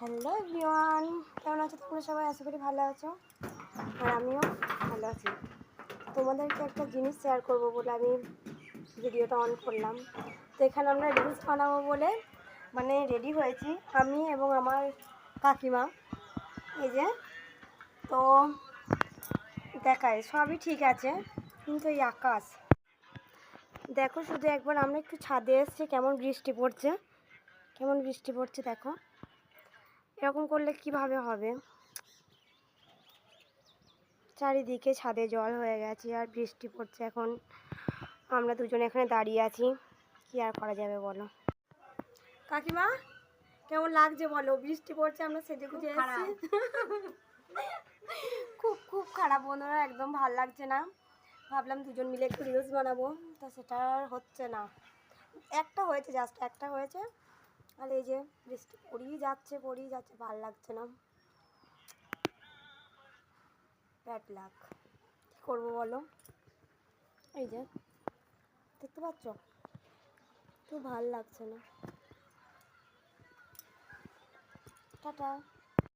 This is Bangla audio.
হ্যালো এভরিওয়ান, কেমন আছো তোমরা সবাই? আশা করি ভালো আছো, আর আমিও ভালো আছি। তোমাদেরকে একটা জিনিস শেয়ার করবো বলে আমি ভিডিওটা অন করলাম। তো এখানে আমরা রিলস বানাবো বলে মানে রেডি হয়েছি আমি এবং আমার কাকিমা। এই যে, তো দেখায় সবই ঠিক আছে, কিন্তু এই আকাশ দেখো শুধু একবার। আমরা একটু ছাদে এসেছি, কেমন বৃষ্টি পড়ছে দেখো। এরকম করলে কিভাবে হবে? চারিদিকে ছাদে জল হয়ে গেছে আর বৃষ্টি পড়ছে। এখন আমরা দুজনে এখানে দাঁড়িয়ে আছি, কি আর করা যাবে বলো? কাকিমা কেমন লাগছে বলো? বৃষ্টি পড়ছে, আমরা সেজে গুজে এসেছি। খুব খারাপ বন্ধুরা, একদম ভাল লাগছে না। ভাবলাম দুজন মিলে একটু রিলস বানাবো, তা সেটা আর হচ্ছে না। একটা হয়েছে, জাস্ট একটা হয়েছে, আর এই যে বৃষ্টি পড়েই যাচ্ছে, ভাল লাগছে না। ব্যাড লাক, কী করবো বলো? এই যে দেখতে পাচ্ছ, তো ভাল লাগছে না। টাটা।